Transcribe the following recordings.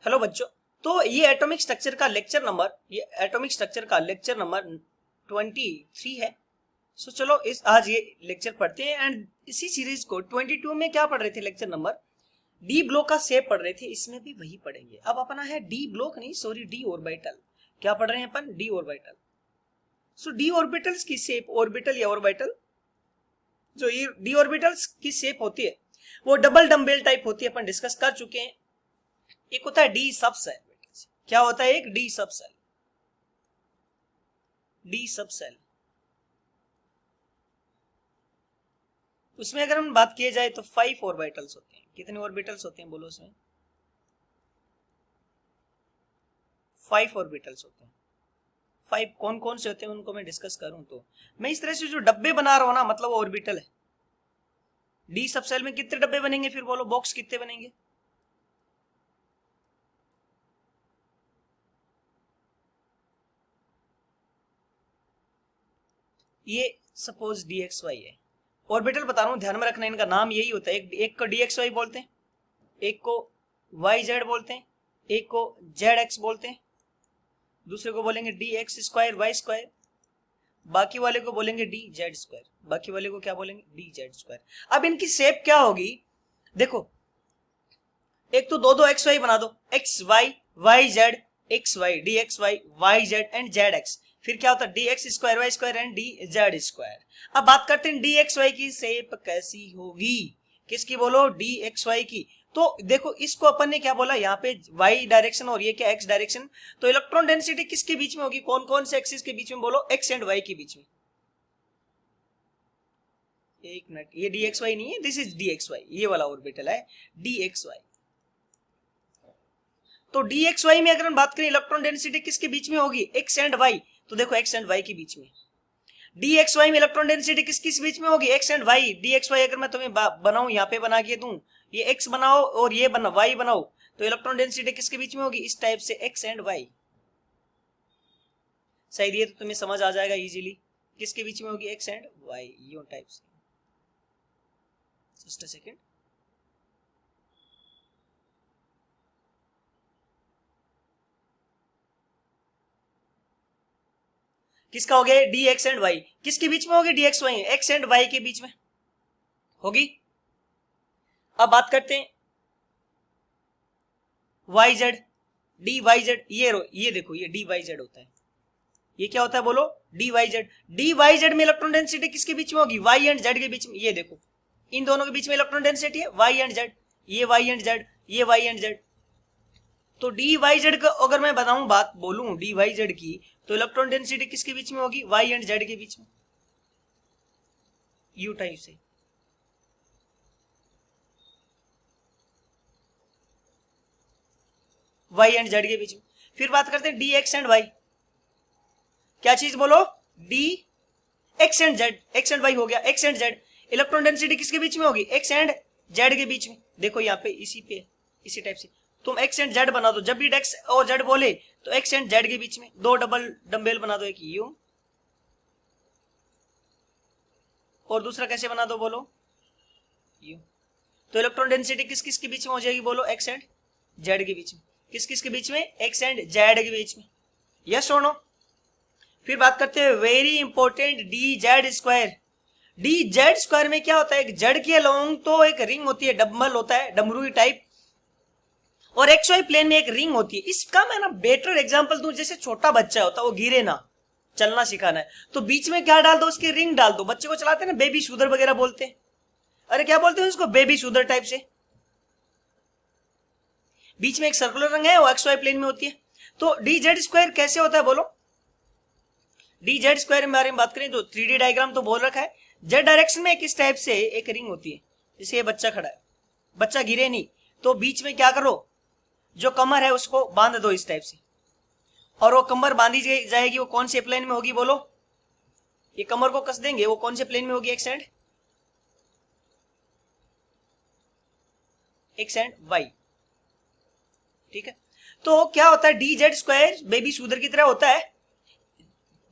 Hello बच्चों, तो ये एटॉमिक स्ट्रक्चर का लेक्चर नंबर 23 है। सो चलो आज ये लेक्चर पढ़ते हैं एंड इसी सीरीज को 22 में क्या पढ़ रहे थे, लेक्चर नंबर डी ब्लॉक का शेप पढ़ रहे थे, इसमें भी वही पढ़ेंगे। अब अपना है डी ब्लॉक नहीं सॉरी डी ऑर्बिटल। क्या पढ़ रहे हैं अपन? D orbital. So D orbitals की शेप, ऑर्बिटल या ऑर्बिटल, जो ये डी ऑर्बिटल्स की शेप होती है वो डबल डम्बेल टाइप होती है, अपन डिस्कस कर चुके हैं। एक होता है डी सब सेल। क्या होता है? एक डी सब सेल। डी सब सेल उसमें अगर हम बात किया जाए तो 5 ऑर्बिटल्स होते हैं। कितने ऑर्बिटल्स होते हैं बोलो? उसमें 5 ऑर्बिटल्स होते हैं। 5 कौन कौन से होते हैं उनको मैं डिस्कस करूं तो मैं इस तरह से जो डब्बे बना रहा हूं ना, मतलब वो ऑर्बिटल है। डी सब सेल में कितने डब्बे बनेंगे फिर बोलो? बॉक्स कितने बनेंगे? ये सपोज डी एक्स वाई है। ऑर्बिटल बता रहा हूं, ध्यान में रखना, इनका नाम यही होता है। एक को डी एक्स वाई बोलते हैं, एक को वाई जेड बोलते हैं, एक को जेड एक्स बोलते हैं, दूसरे को बोलेंगे D X square Y square, बाकी वाले को बोलेंगे डी जेड स्क्वायर, बाकी वाले को क्या बोलेंगे? D Z square. अब इनकी शेप क्या होगी देखो, एक तो दो एक्स वाई बना दो, X Y Y Z, X Y D X Y Y Z and Z X. फिर क्या होता है? D X square Y square and D Z square. अब बात करते हैं डी एक्स वाई की शेप कैसी होगी। किसकी बोलो? डी एक्स वाई की। तो देखो इसको अपन ने क्या बोला, यहाँ पे वाई डायरेक्शन और ये क्या एक्स डायरेक्शन। तो इलेक्ट्रॉन डेंसिटी किसके बीच में होगी? कौन कौन से एक्सिस के बीच में बोलो? एक्स एंड वाई के बीच में। एक मिनट, ये डी एक्स वाई नहीं है, this is D X Y, ये वाला ऑर्बिटल है डी एक्स वाई। तो डी एक्स वाई में अगर हम बात करें इलेक्ट्रॉन डेंसिटी किसके बीच में होगी? X and Y. तो देखो एक्स एंड वाई के बीच में। डी एक्स वाई में इलेक्ट्रॉन डेंसिटी किस किस बीच में होगी? X and Y. D X Y अगर मैं तुम्हें बनाऊं, यहाँ पे बना के दूं, ये एक्स बनाओ और ये बना वाई बनाओ, तो इलेक्ट्रॉन डेंसिटी किसके बीच में होगी? इस टाइप से एक्स एंड वाई। शायद ये तो तुम्हें समझ आ जाएगा इजीली। किसके बीच में होगी? एक्स एंड वाई, यो टाइप से। Just a second. किसका हो गया? D X and Y. किसके बीच में होगी? D X Y, X and Y के बीच में होगी। अब बात करते हैं Y Z, D Y Z. ये देखो, ये डी वाई जेड होता है। ये क्या होता है बोलो? D Y Z. D Y Z में इलेक्ट्रॉन डेंसिटी किसके बीच में होगी? वाई एंड जेड के बीच में। ये देखो इन दोनों के बीच में इलेक्ट्रॉन डेंसिटी है वाई एंड जेड। ये वाई एंड जेड, ये वाई एंड जेड। तो डी वाई जेड का अगर मैं बताऊं, बात बोलूं डी वाई जेड की, तो इलेक्ट्रॉन डेंसिटी किसके बीच में होगी? वाई एंड जेड के बीच में, यू टाइप से। वाई एंड जेड के बीच में। फिर बात करते हैं डी एक्स एंड वाई। क्या चीज बोलो? D X and Z, X and Y हो गया, X and Z. Electron density किसके बीच में होगी? एक्स एंड जेड के बीच में। देखो यहाँ पे इसी टाइप से तुम एक्स एंड जेड बना दो। जब भी एक्स और जेड बोले तो एक्स एंड जेड के बीच में दो डबल डम्बेल बना दो, एक यू और दूसरा कैसे बना दो बोलो? यू। तो इलेक्ट्रॉन डेंसिटी किस किस के बीच में हो जाएगी बोलो? एक्स एंड जेड के बीच में। किस किस के बीच में? एक्स एंड जेड के बीच में। यस और नो? फिर बात करते हैं very important D Z square. D Z square में क्या होता है? एक जेड के अलोंग तो एक रिंग होती है, डबल होता है, डमरू टाइप, और एक्स वाई प्लेन में एक रिंग होती है। इसका मैं ना बेटर एग्जांपल दूं, जैसे छोटा बच्चा होता है वो गिरे ना, चलना सिखाना है, तो बीच में क्या डाल दो? उसकी रिंग डाल दो। बच्चे को चलाते हैं ना, बेबी शूटर वगैरह बोलते हैं। अरे क्या बोलते हैं उसको? बेबी शूटर टाइप से। बीच में एक सर्कुलर रंग है, वो एक्स वाई प्लेन में होती है। तो डी जेड स्क्वायर कैसे होता है बोलो? डी जेड स्क्वायर के बारे में बात करें तो 3D डायग्राम तो बोल रखा है। जेड डायरेक्शन में इस टाइप से एक रिंग होती है। जैसे ये बच्चा खड़ा है, बच्चा गिरे नहीं, तो बीच में क्या करो? जो कमर है उसको बांध दो इस टाइप से, और वो कमर बांधी जाएगी, वो कौन से प्लेन में होगी बोलो? ये कमर को कस देंगे, वो कौन से प्लेन में होगी? X and Y. ठीक है, तो क्या होता है? D Z square baby shooter की तरह होता है।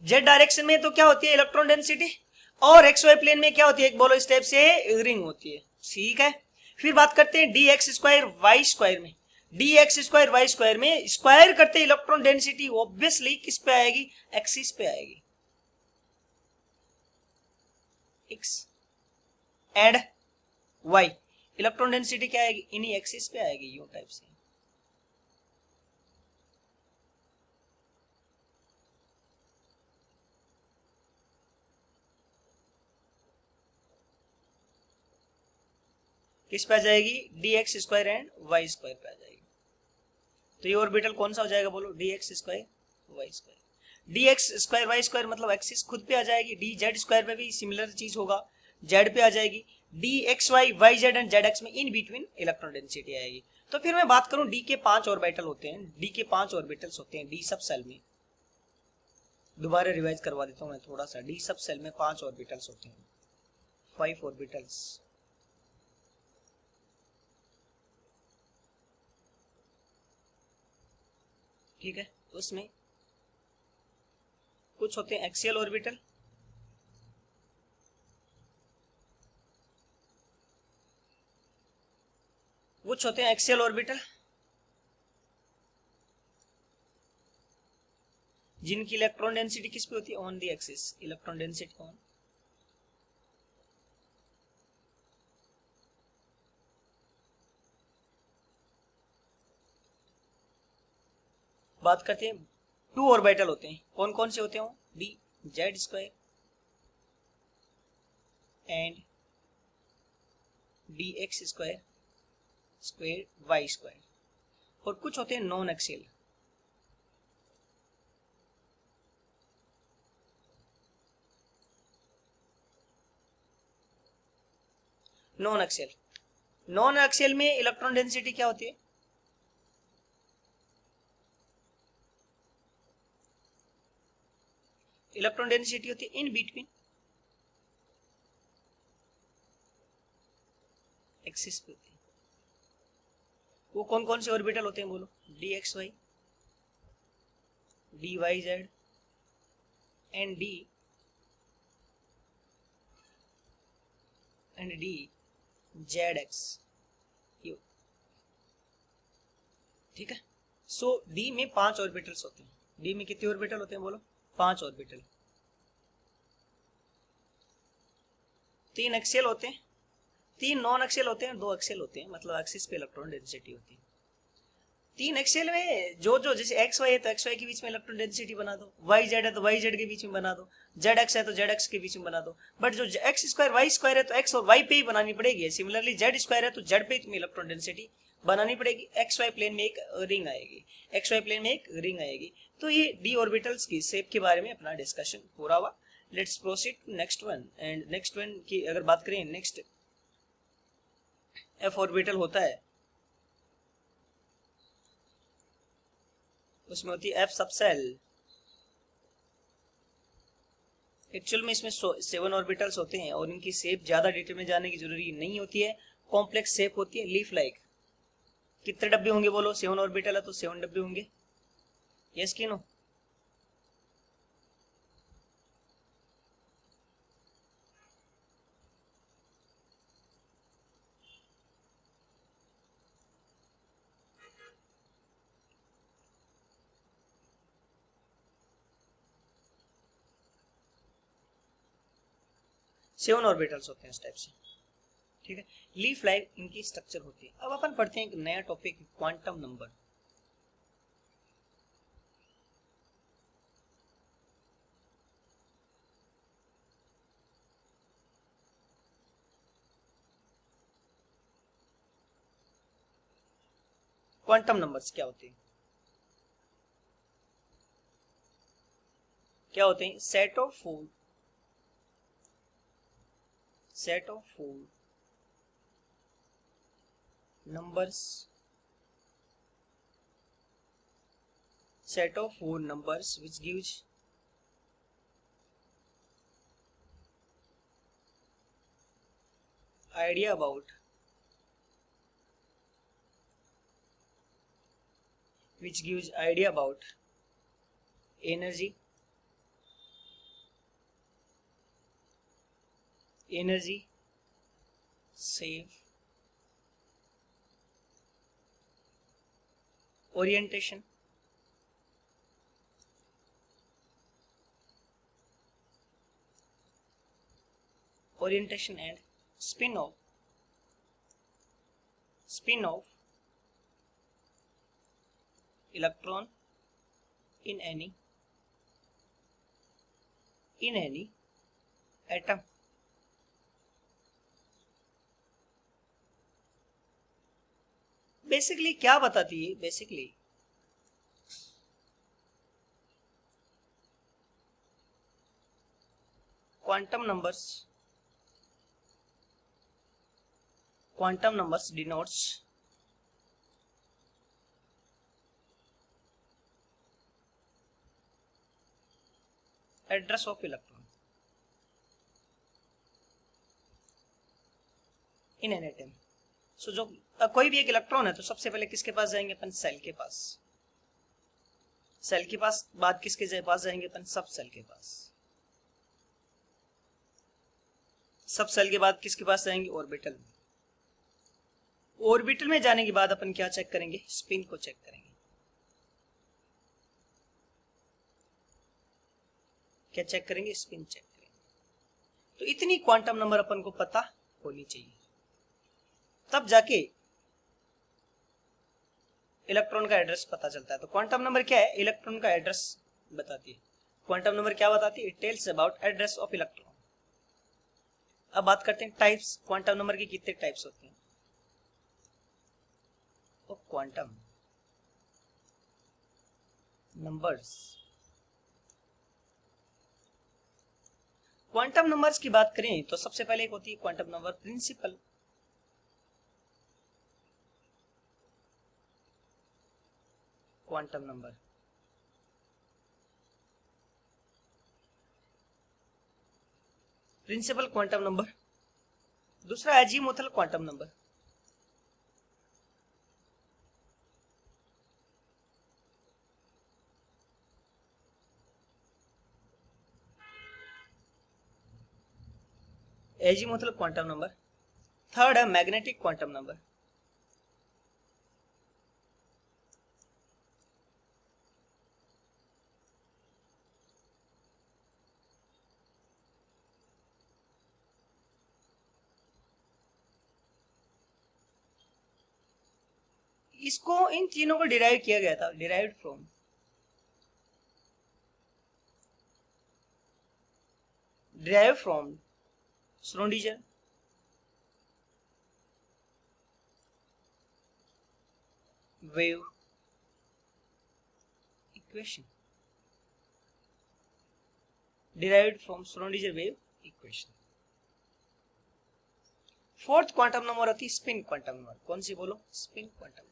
जेड डायरेक्शन में तो क्या होती है? Electron density. और एक्स वाई प्लेन में क्या होती है? एक बोलो स्टेप से रिंग होती है। ठीक है, फिर बात करते हैं D X square Y square में। D X square Y square में स्क्वायर करते इलेक्ट्रॉन डेंसिटी ऑब्वियसली किस पे आएगी, एक्सिस पे आएगी, X and Y, electron density क्या आएगी, इन्हीं एक्सिस पे आएगी, यू टाइप से। किस पे आ जाएगी, D X square and Y square पे आ जाएगी। तो ये ऑर्बिटल कौन सा हो जाएगा बोलो, D X square Y square. D X square Y square मतलब एक्सिस खुद पे आ जाएगी, डी जेड स्क्वायर पे भी सिमिलर चीज होगा, जेड पे आ जाएगी, D X Y Y Z and Z X में इन बिटवीन इलेक्ट्रॉन डेंसिटी आएगी। तो फिर मैं बात करूं, डी के 5 ऑर्बिटल होते हैं, डी के 5 ऑर्बिटल्स होते हैं डी सब सेल में। दोबारा रिवाइज करवा देता हूं मैं थोड़ा सा, डी सब सेल में 5 ऑर्बिटल्स होते हैं, 5 ऑर्बिटल्स। ठीक है, उसमें कुछ होते हैं एक्सियल ऑर्बिटल, कुछ होते हैं एक्सियल ऑर्बिटल जिनकी इलेक्ट्रॉन डेंसिटी किस पे होती है, on the axis, electron density on. बात करते हैं 2 ऑर्बिटल होते हैं, कौन कौन से होते हैं, D Z square and D X square square Y square, और कुछ होते हैं non axial, non axial. Non axial में इलेक्ट्रॉन डेंसिटी क्या होती है, इलेक्ट्रॉन डेंसिटी होती है इन बिटवीन एक्सिस पे होती है। वो कौन कौन से ऑर्बिटल होते हैं बोलो, D X Y, D Y Z and D Z X you. ठीक है, सो डी में 5 ऑर्बिटल्स होते हैं, डी में कितने ऑर्बिटल होते हैं बोलो, 5 ऑर्बिटल। 3 एक्सियल होते हैं, 3 नॉन एक्सियल होते हैं, 2 एक्सियल होते हैं, मतलब एक्सिस पे इलेक्ट्रॉन डेंसिटी होती है। 3 एक्सियल में जो जो जैसे एक्स वाई है तो एक्स वाई के बीच में इलेक्ट्रॉन डेंसिटी बना दो, वाई जेड है तो वाई जेड के बीच में बना दो, जेड एक्स है तो जेड एक्स के बीच में बना दो। बट जो एक्स स्क्वायर वाई स्क्वायर है तो एक्स और वाई पे ही बनानी पड़ेगी। सिमिलरली जेड स्क्वायर है तो जेड पे तुम्हें इलेक्ट्रॉन डेंसिटी बनानी पड़ेगी। एक्स वाई प्लेन में एक रिंग आएगी, एक्स वाई प्लेन में एक रिंग आएगी। तो ये डी ऑर्बिटल्स की शेप के बारे में अपना डिस्कशन पूरा हुआ। Let's proceed to next one. And next one की अगर बात करें, नेक्स्ट एफ ऑर्बिटल होता है, उसमें होती है एफ सबसेल। एक्चुअल में इसमें 7 ऑर्बिटल्स होते हैं और इनकी शेप ज्यादा डिटेल में जाने की जरूरी नहीं होती है, कॉम्प्लेक्स शेप होती है, लीफ लाइक। कितने डब्बे होंगे बोलो, 7 ऑर्बिटल है तो 7 डब्बे होंगे, यस कि नो। सेवन ऑर्बिटल्स होते हैं इस टाइप से। ठीक है, लीफ लाइक इनकी स्ट्रक्चर होती है। अब अपन पढ़ते हैं एक नया topic, quantum number. Quantum numbers क्या होते हैं, क्या होते हैं, set of four numbers which gives idea about energy, shape orientation, orientation and spin off, spin off electron in any atom. Basically क्या बताती है? Basically quantum numbers denotes address of electron in an atom. सो जो कोई भी एक electron है तो सबसे पहले किसके पास जाएंगे अपन? सेल के पास। सेल के पास बाद किसके पास जाएंगे अपन? सब सेल के पास। सब सेल के बाद किसके पास जाएंगे? ऑर्बिटल में। ऑर्बिटल में जाने के बाद अपन क्या चेक करेंगे? स्पिन को चेक करेंगे। क्या चेक करेंगे? स्पिन चेक करेंगे। तो इतनी क्वांटम नंबर अपन को पता होनी चाहिए, तब जाके इलेक्ट्रॉन का एड्रेस पता चलता है। तो क्वांटम नंबर क्या है? इलेक्ट्रॉन का एड्रेस बताती है। क्वांटम नंबर क्या बताती है? It tells about address of electron. अब बात करते हैं टाइप्स। क्वांटम नंबर के कितने टाइप्स होते हैं? क्वांटम नंबर्स, क्वांटम नंबर्स की बात करें तो सबसे पहले एक होती है quantum number principal. Quantum number principal quantum number. दूसरा azimuthal quantum number. Azimuthal quantum number. Third है मैग्नेटिक क्वांटम नंबर। इसको इन तीनों को डिराइव किया गया था, derived from Schrodinger wave equation, derived from Schrodinger wave equation. Fourth quantum number होती है स्पिन क्वांटम नंबर। कौन सी बोलो? Spin quantum number.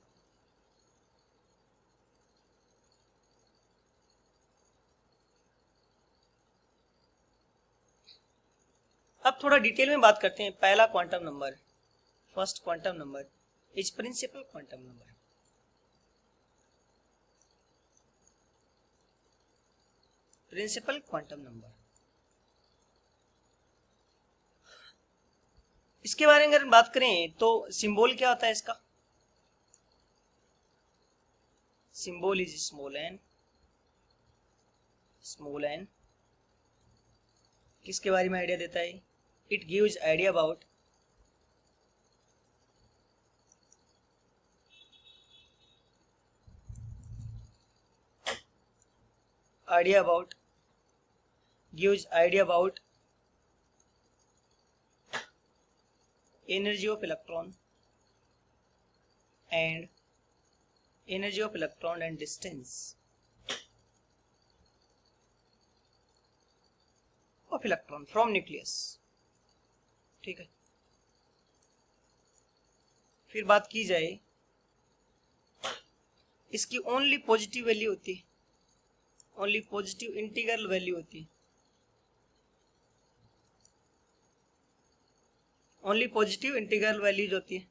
अब थोड़ा डिटेल में बात करते हैं। पहला quantum number, first quantum number is principal quantum number. Principal quantum number, इसके बारे में अगर बात करें तो सिंबल क्या होता है इसका? Symbol is small N. किसके बारे में आइडिया देता है? It gives idea about gives idea about energy of electron and distance of electron from nucleus। ठीक है। फिर बात की जाए, इसकी ओनली पॉजिटिव वैल्यू होती है, ओनली पॉजिटिव इंटीग्रल वैल्यू होती है, ओनली पॉजिटिव इंटीग्रल वैल्यूज होती है।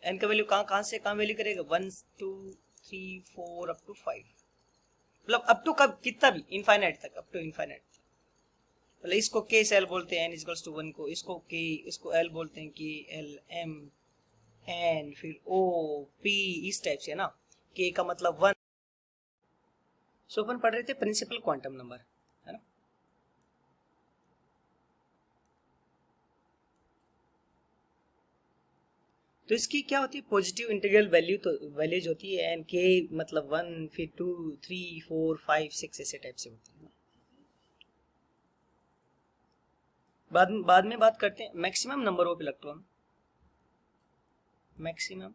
एन का वैल्यू कहाँ से कहाँ वैल्यू करेगा? 1 2 3 4 अप टू 5, मतलब अप टू कब कितना भी इनफाइनाइट तक, अप टू इनफाइनाइट। मतलब इसको के एल बोलते हैं, n इक्वल्स टू 1 को, इसको के, इसको एल बोलते हैं, के एल एम एन, फिर ओ पी, इस टाइप से ना। k का मतलब 1। सो अपन पढ़ रहे थे प्रिंसिपल क्वांटम नंबर, है ना। तो इसकी क्या होती है, पॉजिटिव इंटीग्रल वैल्यू, तो वैल्यूज होती है एंड के मतलब 1, फिर 2, 3, 4, 5, 6 ऐसे टाइप से होती है। बाद में बात करते हैं maximum number of electron. Maximum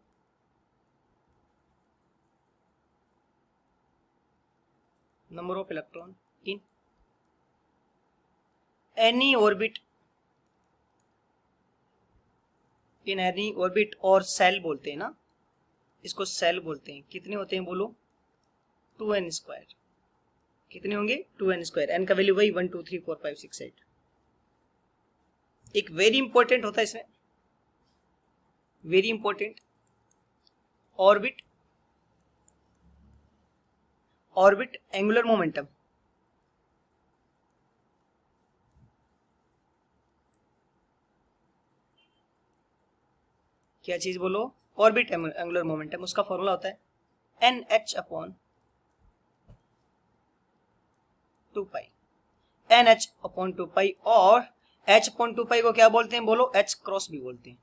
number of electron in any orbit, in any orbit और सेल बोलते हैं ना, इसको सेल बोलते हैं। कितने होते हैं बोलो, 2n²। कितने होंगे, 2n²। एन का वैल्यू वही 1, 2, 3, 4, 5, 6, 8। एक वेरी इंपॉर्टेंट होता है इसमें, very important, orbit, orbit angular momentum. क्या चीज बोलो, ऑर्बिट एंगुलर मोमेंटम। उसका फॉर्मूला होता है NH/2π, NH/2π। और H/2π को क्या बोलते हैं बोलो, H क्रॉस भी बोलते हैं।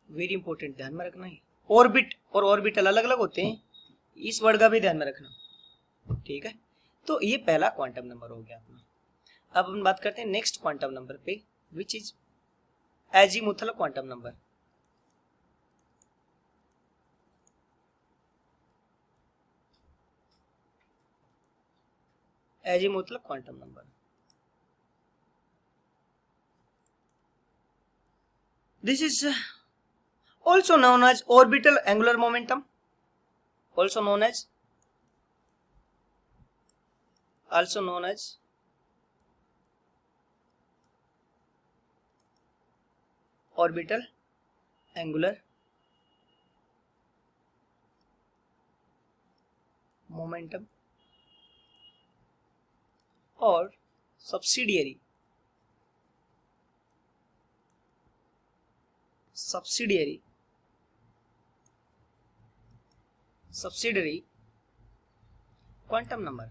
वेरी इंपॉर्टेंट, ध्यान में रखना है। ऑर्बिट और ऑर्बिटल अलग अलग होते हैं, इस वर्ड का भी ध्यान में रखना, ठीक है। तो ये पहला क्वांटम नंबर हो गया अपना। अब हम बात करते हैं नेक्स्ट क्वांटम नंबर पे, which is azimuthal quantum number. Azimuthal quantum number, this is also known as orbital angular momentum, also known as orbital angular momentum और subsidiary क्वांटम नंबर।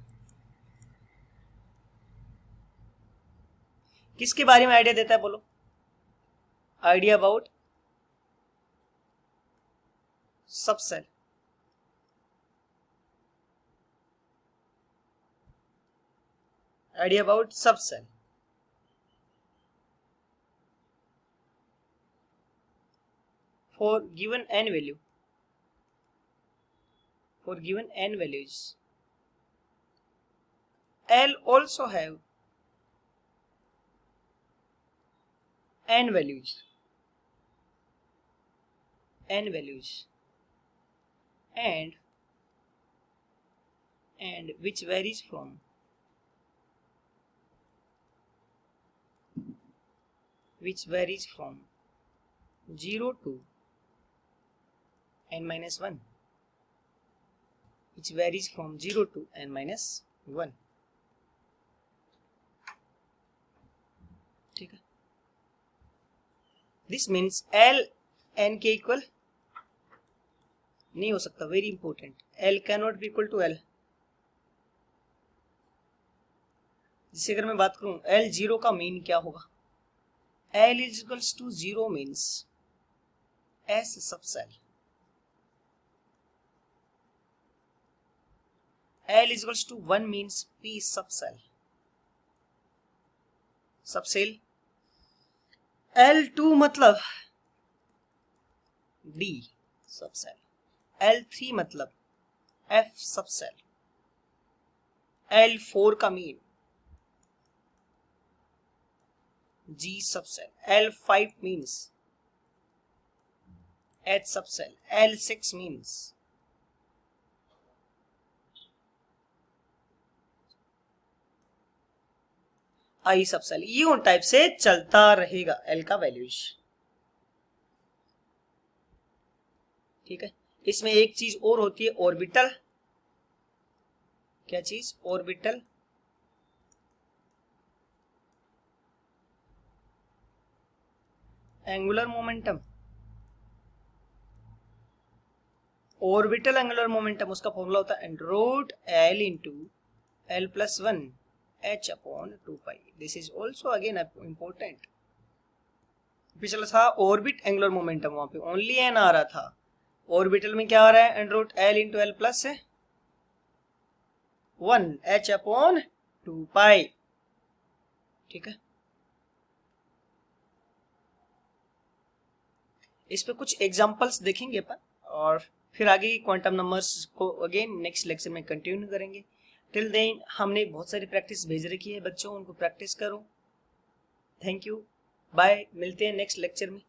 किसके बारे में आइडिया देता है बोलो, idea about subshell, idea about subshell. for given n value, for given n values, L also have n values, and which varies from which varies from 0 to n-1, which varies from 0 to n-1, ठीक है। This means L n के equal नहीं हो सकता, very important, L cannot be equal to L। जिसे अगर मैं बात करूं L जीरो का मीन क्या होगा, L is equals to 0 means S subcell, L is equals to 1 means P subcell, subcell. L2 मतलब D सबसेल, L3 मतलब F सबसेल, L4 का mean G subshell, L5 means H subcell, L6 means I subcell। यूं type से चलता रहेगा L का values, ठीक है। इसमें एक चीज और होती है ऑर्बिटल, क्या चीज, orbital angular momentum orbital angular momentum उसका फॉर्मूला होता है root L into L plus 1 h upon 2 pi. This is also again important. पिछला था ऑर्बिट एंगुलर मोमेंटम, वहां पे ओनली एन आ रहा था, ऑर्बिटल में क्या आ रहा है root L into L plus 1 h upon 2 pi. ठीक है, इस पे कुछ एग्जांपल्स देखेंगे अपन और फिर आगे क्वांटम नंबर्स को अगेन नेक्स्ट लेक्चर में कंटिन्यू करेंगे। टिल देन हमने बहुत सारी प्रैक्टिस भेज रखी है बच्चों, उनको प्रैक्टिस करो। थैंक यू, बाय, मिलते हैं नेक्स्ट लेक्चर में।